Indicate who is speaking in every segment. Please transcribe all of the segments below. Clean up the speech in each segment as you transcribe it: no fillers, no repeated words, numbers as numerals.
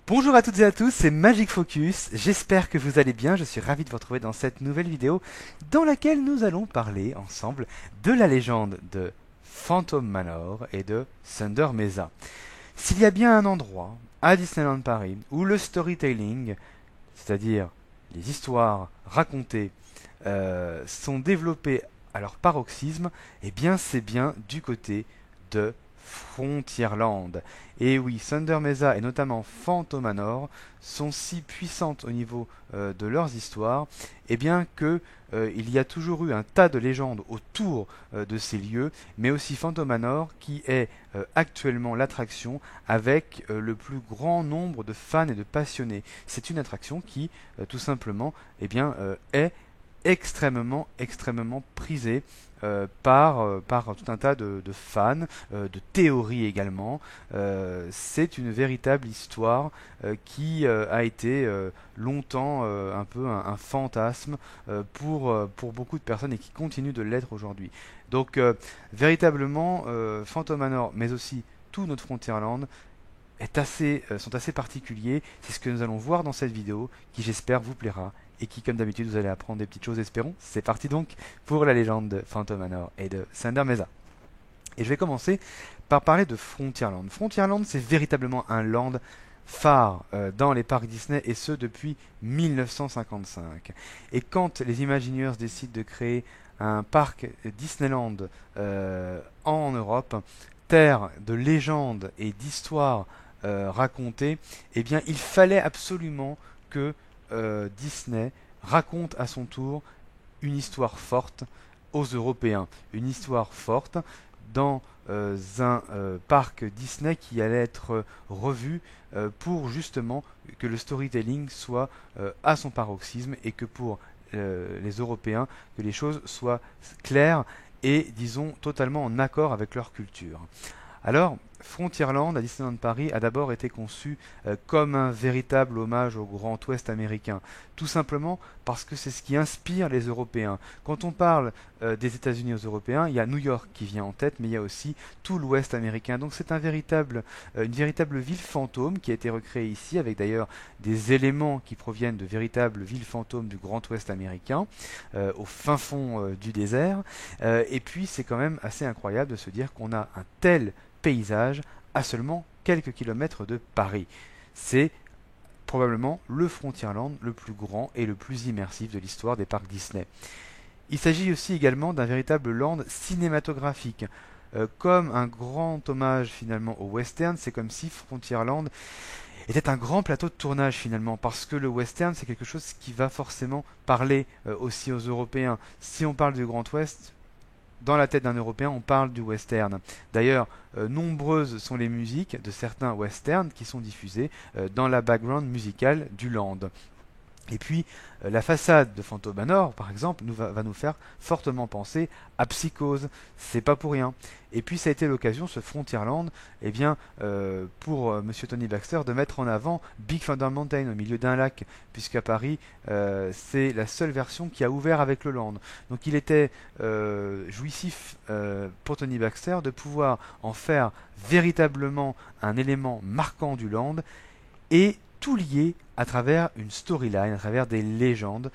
Speaker 1: Bonjour à toutes et à tous, c'est Magic Focus, j'espère que vous allez bien, je suis ravi de vous retrouver dans cette nouvelle vidéo dans laquelle nous allons parler ensemble de la légende de Phantom Manor et de Thunder Mesa. S'il y a bien un endroit à Disneyland Paris où le storytelling, c'est-à-dire les histoires racontées, sont développées à leur paroxysme, eh bien c'est bien du côté de Frontierland. Et oui, Thunder Mesa et notamment Phantom Manor sont si puissantes au niveau de leurs histoires, et bien que il y a toujours eu un tas de légendes autour de ces lieux, mais aussi Phantom Manor qui est actuellement l'attraction avec le plus grand nombre de fans et de passionnés. C'est une attraction qui tout simplement est extrêmement prisée par tout un tas de fans, de théories également. C'est une véritable histoire qui a été longtemps un peu un fantasme pour beaucoup de personnes et qui continue de l'être aujourd'hui. Donc véritablement, Phantom Manor, mais aussi tout notre Frontierland, sont assez particuliers. C'est ce que nous allons voir dans cette vidéo qui j'espère vous plaira et qui comme d'habitude vous allez apprendre des petites choses, espérons. C'est parti donc pour la légende de Phantom Manor et de Thunder Mesa. Et je vais commencer par parler de Frontierland. Frontierland, c'est véritablement un land phare dans les parcs Disney et ce depuis 1955. Et quand les Imagineers décident de créer un parc Disneyland en Europe, terre de légendes et d'histoires racontées, eh bien il fallait absolument que Disney raconte à son tour une histoire forte aux Européens, une histoire forte dans un parc Disney qui allait être revu pour justement que le storytelling soit à son paroxysme et que pour les Européens, que les choses soient claires et, disons, totalement en accord avec leur culture. Alors, Frontierland à Disneyland Paris a d'abord été conçu comme un véritable hommage au Grand Ouest américain, tout simplement parce que c'est ce qui inspire les Européens. Quand on parle des États-Unis aux Européens, il y a New York qui vient en tête, mais il y a aussi tout l'Ouest américain. Donc c'est une véritable ville fantôme qui a été recréée ici, avec d'ailleurs des éléments qui proviennent de véritables villes fantômes du Grand Ouest américain, au fin fond du désert. Et puis c'est quand même assez incroyable de se dire qu'on a un tel paysage à seulement quelques kilomètres de Paris. C'est probablement le Frontierland le plus grand et le plus immersif de l'histoire des parcs Disney. Il s'agit aussi également d'un véritable land cinématographique. Comme un grand hommage finalement au western, c'est comme si Frontierland était un grand plateau de tournage finalement, parce que le western c'est quelque chose qui va forcément parler aussi aux Européens. Si on parle du Grand Ouest, dans la tête d'un Européen, on parle du western. D'ailleurs, nombreuses sont les musiques de certains westerns qui sont diffusées dans la background musicale du land. Et puis, la façade de Phantom Manor, par exemple, va nous faire fortement penser à Psychose. C'est pas pour rien. Et puis, ça a été l'occasion, ce Frontierland, eh bien, pour Monsieur Tony Baxter, de mettre en avant Big Thunder Mountain au milieu d'un lac, puisqu'à Paris, c'est la seule version qui a ouvert avec le land. Donc, il était jouissif pour Tony Baxter de pouvoir en faire véritablement un élément marquant du land et tout lié à travers une storyline, à travers des légendes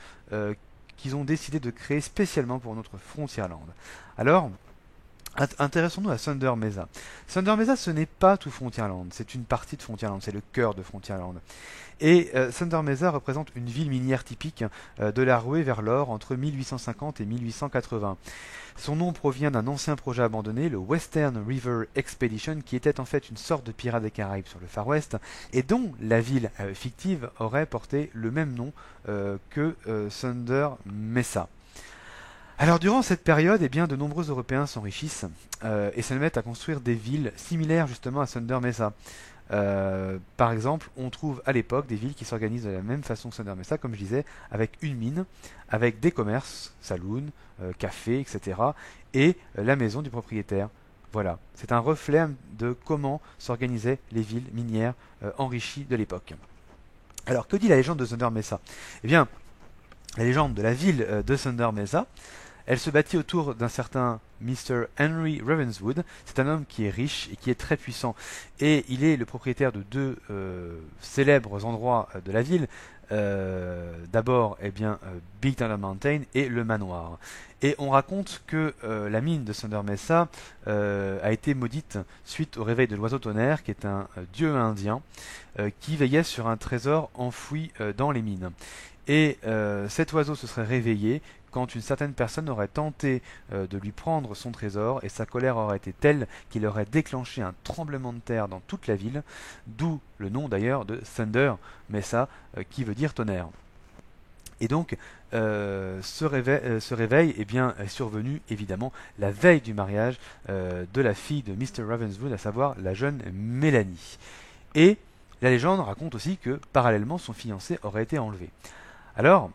Speaker 1: qu'ils ont décidé de créer spécialement pour notre Frontierland. Alors, intéressons-nous à Thunder Mesa. Thunder Mesa, ce n'est pas tout Frontierland, c'est une partie de Frontierland, c'est le cœur de Frontierland. Et Thunder Mesa représente une ville minière typique de la ruée vers l'or entre 1850 et 1880. Son nom provient d'un ancien projet abandonné, le Western River Expedition, qui était en fait une sorte de Pirates des Caraïbes sur le Far West, et dont la ville fictive aurait porté le même nom que Thunder Mesa. Alors durant cette période, eh bien, de nombreux Européens s'enrichissent et se mettent à construire des villes similaires justement à Thunder Mesa. Par exemple, on trouve à l'époque des villes qui s'organisent de la même façon que Thunder Mesa, comme je disais, avec une mine, avec des commerces, saloons, cafés, etc., et la maison du propriétaire. Voilà, c'est un reflet de comment s'organisaient les villes minières enrichies de l'époque. Alors, que dit la légende de Thunder Mesa? Eh bien, la légende de la ville de Thunder Mesa, Elle se bâtit autour d'un certain Mr. Henry Ravenswood. C'est un homme qui est riche et qui est très puissant. Et il est le propriétaire de deux célèbres endroits de la ville. D'abord, eh bien, Big Thunder Mountain et le manoir. Et on raconte que la mine de Thunder Mesa a été maudite suite au réveil de l'oiseau tonnerre, qui est un dieu indien qui veillait sur un trésor enfoui dans les mines. Et cet oiseau se serait réveillé quand une certaine personne aurait tenté de lui prendre son trésor, et sa colère aurait été telle qu'il aurait déclenché un tremblement de terre dans toute la ville, d'où le nom d'ailleurs de Thunder Mesa, qui veut dire tonnerre. Et donc, ce réveil eh bien, est survenu évidemment la veille du mariage de la fille de Mr. Ravenswood, à savoir la jeune Mélanie. Et la légende raconte aussi que, parallèlement, son fiancé aurait été enlevé. Alors,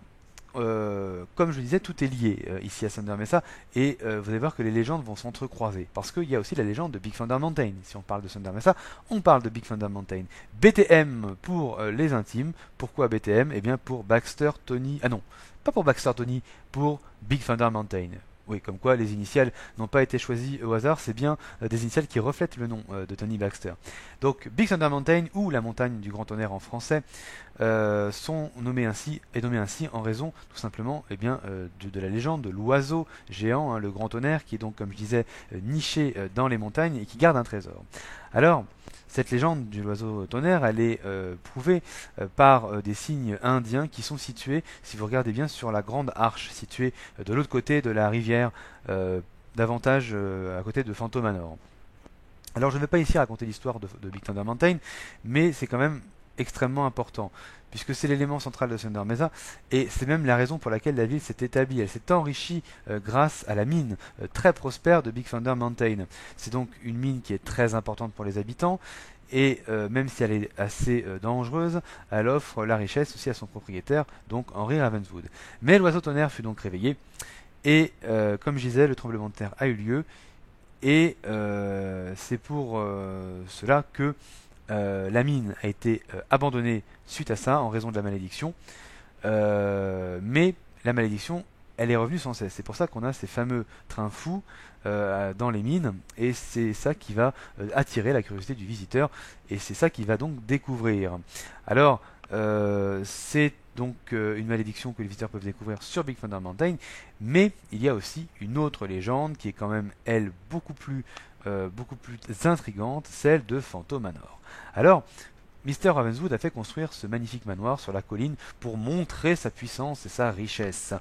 Speaker 1: comme je le disais, tout est lié ici à Thunder Mesa, et vous allez voir que les légendes vont s'entrecroiser, parce qu'il y a aussi la légende de Big Thunder Mountain. Si on parle de Thunder Mesa, on parle de Big Thunder Mountain. BTM pour les intimes. Pourquoi BTM? Eh bien pour Baxter Tony... Ah non, pas pour Baxter Tony, pour Big Thunder Mountain. Oui, comme quoi les initiales n'ont pas été choisies au hasard, c'est bien des initiales qui reflètent le nom de Tony Baxter. Donc Big Thunder Mountain, ou la montagne du grand tonnerre en français, est nommé ainsi en raison tout simplement eh bien, de la légende de l'oiseau géant, hein, le grand tonnerre, qui est donc, comme je disais, niché dans les montagnes et qui garde un trésor. Alors, cette légende de l'oiseau tonnerre, elle est prouvée par des signes indiens qui sont situés, si vous regardez bien, sur la grande arche située de l'autre côté de la rivière, davantage à côté de Phantom Manor. Alors je ne vais pas ici raconter l'histoire de Big Thunder Mountain, mais c'est quand même extrêmement important, puisque c'est l'élément central de Thunder Mesa, et c'est même la raison pour laquelle la ville s'est établie. Elle s'est enrichie grâce à la mine très prospère de Big Thunder Mountain. C'est donc une mine qui est très importante pour les habitants, et même si elle est assez dangereuse, elle offre la richesse aussi à son propriétaire, donc Henry Ravenswood. Mais l'oiseau tonnerre fut donc réveillé, et comme je disais, le tremblement de terre a eu lieu, et c'est pour cela que la mine a été abandonnée suite à ça, en raison de la malédiction. Mais la malédiction, elle est revenue sans cesse. C'est pour ça qu'on a ces fameux trains fous dans les mines, et c'est ça qui va attirer la curiosité du visiteur, et c'est ça qu'il va donc découvrir. Alors, c'est donc une malédiction que les visiteurs peuvent découvrir sur Big Thunder Mountain, mais il y a aussi une autre légende qui est quand même, elle, beaucoup plus intrigante, celle de Phantom Manor. Alors, Mr. Ravenswood a fait construire ce magnifique manoir sur la colline pour montrer sa puissance et sa richesse.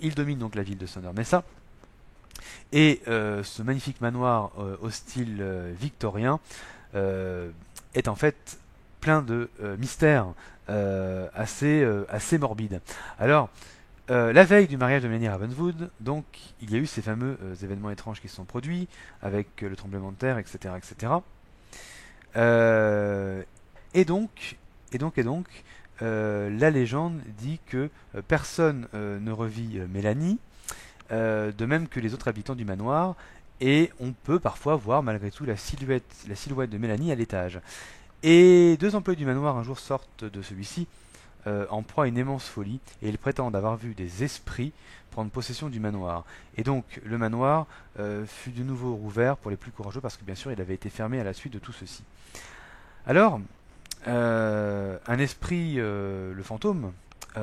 Speaker 1: Il domine donc la ville de Thunder Mesa, et ce magnifique manoir au style victorien est en fait plein de mystères assez morbides. Alors, la veille du mariage de Mélanie Ravenswood, donc, il y a eu ces fameux événements étranges qui se sont produits, avec le tremblement de terre, etc., etc. Et donc, la légende dit que personne ne revit Mélanie, de même que les autres habitants du manoir, et on peut parfois voir malgré tout la silhouette de Mélanie à l'étage. Et deux employés du manoir un jour sortent de celui-ci en proie à une immense folie, et ils prétendent avoir vu des esprits prendre possession du manoir. Et donc le manoir fut de nouveau rouvert pour les plus courageux, parce que bien sûr il avait été fermé à la suite de tout ceci. Alors, un esprit, le fantôme,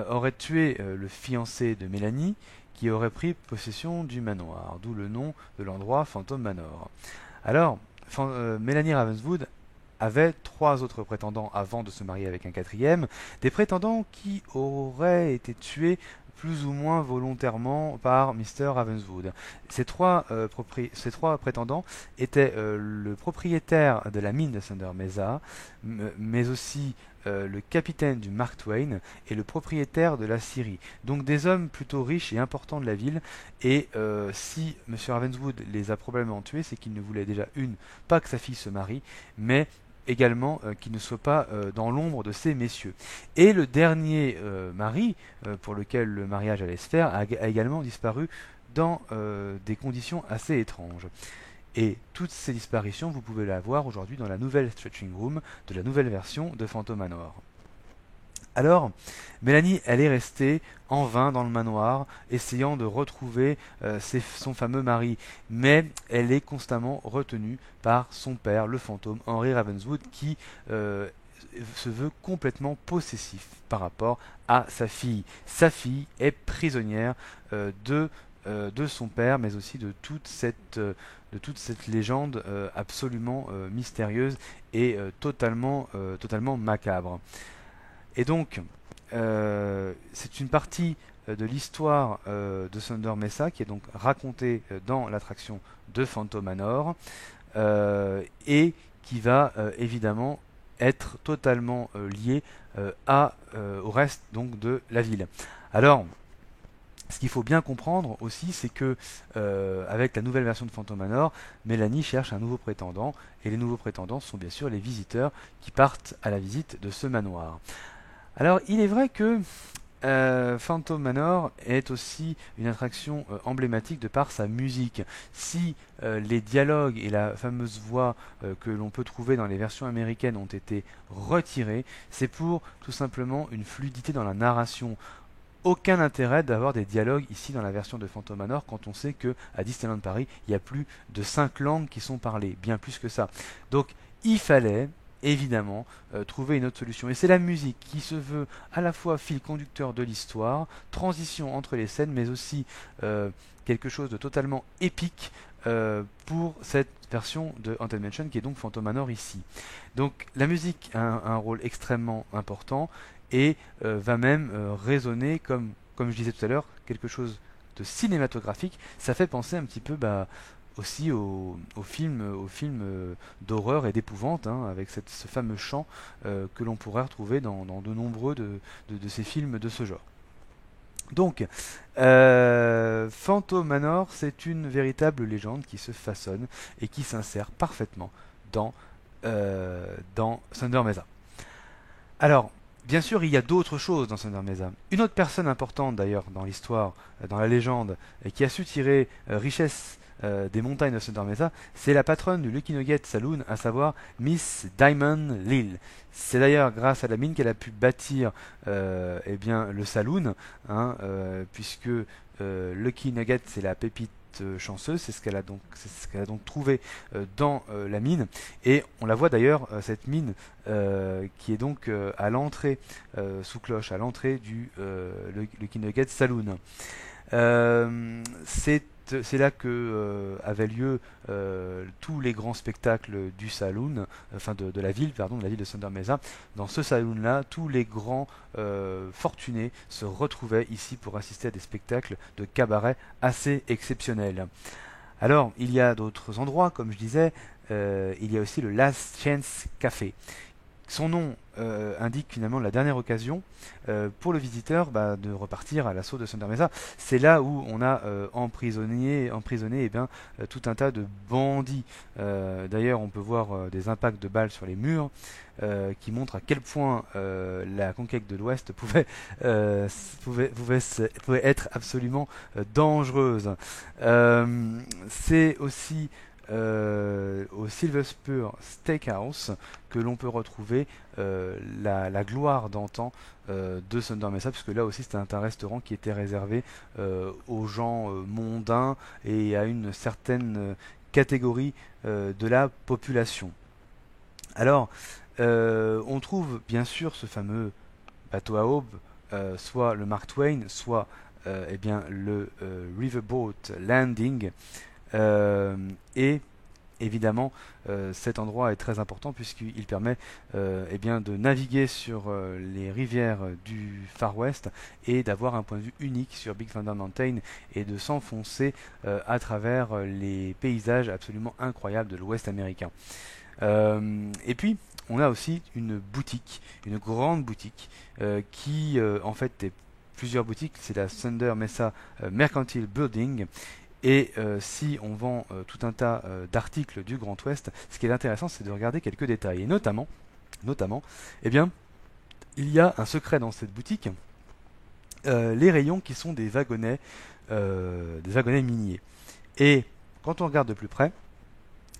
Speaker 1: aurait tué le fiancé de Mélanie, qui aurait pris possession du manoir, d'où le nom de l'endroit Phantom Manor. Alors, Mélanie Ravenswood avait trois autres prétendants avant de se marier avec un quatrième, des prétendants qui auraient été tués plus ou moins volontairement par Mr. Ravenswood. Ces trois prétendants étaient le propriétaire de la mine de Thunder Mesa, mais aussi le capitaine du Mark Twain et le propriétaire de la scierie. Donc des hommes plutôt riches et importants de la ville, et si M. Ravenswood les a probablement tués, c'est qu'il ne voulait déjà, pas que sa fille se marie, mais également qu'il ne soit pas dans l'ombre de ces messieurs. Et le dernier mari, pour lequel le mariage allait se faire, a également disparu dans des conditions assez étranges. Et toutes ces disparitions, vous pouvez la voir aujourd'hui dans la nouvelle stretching room de la nouvelle version de Phantom Manor. Alors, Mélanie, elle est restée en vain dans le manoir, essayant de retrouver son fameux mari, mais elle est constamment retenue par son père, le fantôme Henry Ravenswood, qui se veut complètement possessif par rapport à sa fille. Sa fille est prisonnière de son père, mais aussi de toute cette légende absolument mystérieuse et totalement macabre. Et donc, c'est une partie de l'histoire de Thunder Mesa qui est donc racontée dans l'attraction de Phantom Manor et qui va évidemment être totalement liée au reste donc de la ville. Alors, ce qu'il faut bien comprendre aussi, c'est que avec la nouvelle version de Phantom Manor, Mélanie cherche un nouveau prétendant, et les nouveaux prétendants sont bien sûr les visiteurs qui partent à la visite de ce manoir. Alors, il est vrai que Phantom Manor est aussi une attraction emblématique de par sa musique. Si les dialogues et la fameuse voix que l'on peut trouver dans les versions américaines ont été retirés, c'est pour tout simplement une fluidité dans la narration. Aucun intérêt d'avoir des dialogues ici dans la version de Phantom Manor quand on sait que à Disneyland Paris, il y a plus de 5 langues qui sont parlées, bien plus que ça. Donc il fallait évidemment trouver une autre solution. Et c'est la musique qui se veut à la fois fil conducteur de l'histoire, transition entre les scènes, mais aussi quelque chose de totalement épique pour cette version de Haunted Mansion qui est donc Phantom Manor ici. Donc la musique a un rôle extrêmement important et va même résonner comme je disais tout à l'heure, quelque chose de cinématographique. Ça fait penser un petit peu aussi au film d'horreur et d'épouvante, hein, avec ce fameux chant que l'on pourrait retrouver dans de nombreux de ces films de ce genre. Donc, Phantom Manor, c'est une véritable légende qui se façonne et qui s'insère parfaitement dans Thunder Mesa. Alors, bien sûr, il y a d'autres choses dans Thunder Mesa. Une autre personne importante d'ailleurs dans l'histoire, dans la légende, et qui a su tirer richesse des montagnes de Thunder Mesa, c'est la patronne du Lucky Nugget Saloon, à savoir Miss Diamond Lil. C'est d'ailleurs grâce à la mine qu'elle a pu bâtir le saloon, hein, puisque Lucky Nugget c'est la pépite chanceuse, c'est ce qu'elle a donc trouvé dans la mine, et on la voit d'ailleurs cette mine qui est donc à l'entrée sous cloche, à l'entrée du Lucky Nugget Saloon. C'est là que avaient lieu tous les grands spectacles du saloon, enfin de la ville, pardon, de la ville de Thunder Mesa. Dans ce saloon-là, tous les grands fortunés se retrouvaient ici pour assister à des spectacles de cabaret assez exceptionnels. Alors, il y a d'autres endroits, comme je disais, il y a aussi le Last Chance Café. Son nom indique finalement la dernière occasion pour le visiteur de repartir à l'assaut de Thunder Mesa. C'est là où on a emprisonné tout un tas de bandits. D'ailleurs, on peut voir des impacts de balles sur les murs qui montrent à quel point la conquête de l'Ouest pouvait être absolument dangereuse. C'est aussi au Silver Spur Steakhouse que l'on peut retrouver la gloire d'antan de Thunder Mesa, puisque là aussi c'était un restaurant qui était réservé aux gens mondains et à une certaine catégorie de la population. Alors, on trouve bien sûr ce fameux bateau à aube, soit le Mark Twain, soit le Riverboat Landing. Et évidemment, cet endroit est très important puisqu'il permet de naviguer sur les rivières du Far West et d'avoir un point de vue unique sur Big Thunder Mountain et de s'enfoncer à travers les paysages absolument incroyables de l'Ouest américain. Et puis, on a aussi une boutique, une grande boutique qui en fait est plusieurs boutiques. C'est la Thunder Mesa Mercantile Building. Et si on vend tout un tas d'articles du Grand Ouest, ce qui est intéressant, c'est de regarder quelques détails. Et notamment, il y a un secret dans cette boutique, les rayons qui sont des wagonnets miniers. Et quand on regarde de plus près,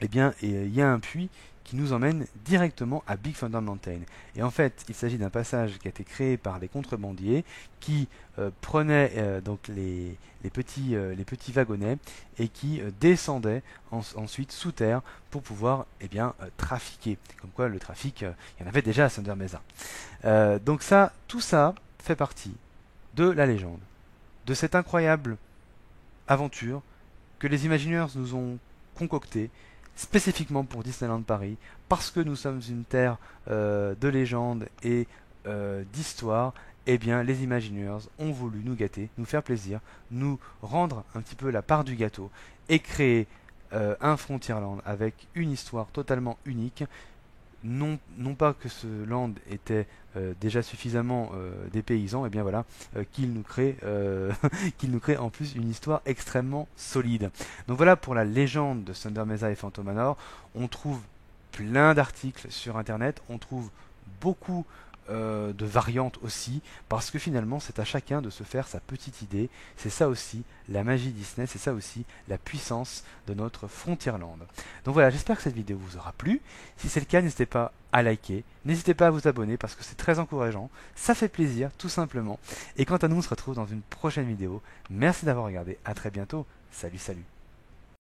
Speaker 1: il y a un puits qui nous emmène directement à Big Thunder Mountain. Et en fait, il s'agit d'un passage qui a été créé par les contrebandiers qui prenaient donc les petits wagonnets et qui descendaient ensuite sous terre pour pouvoir trafiquer. Comme quoi le trafic, il y en avait déjà à Thunder Mesa. Donc ça, tout ça fait partie de la légende, de cette incroyable aventure que les Imagineers nous ont concoctée spécifiquement pour Disneyland Paris, parce que nous sommes une terre de légende et d'histoire. Eh bien, les Imagineers ont voulu nous gâter, nous faire plaisir, nous rendre un petit peu la part du gâteau et créer un Frontierland avec une histoire totalement unique. Non pas que ce land était déjà suffisamment dépaysant, et bien voilà, qu'il nous crée qu'il nous crée en plus une histoire extrêmement solide. Donc voilà pour la légende de Thunder Mesa et Phantom Manor. On trouve plein d'articles sur internet, on trouve beaucoup de variantes aussi, parce que finalement c'est à chacun de se faire sa petite idée. C'est ça aussi la magie Disney, c'est ça aussi la puissance de notre Frontierland. Donc voilà, j'espère que cette vidéo vous aura plu. Si c'est le cas, n'hésitez pas à liker, n'hésitez pas à vous abonner parce que c'est très encourageant, ça fait plaisir tout simplement. Et quant à nous, on se retrouve dans une prochaine vidéo. Merci d'avoir regardé, à très bientôt, salut salut.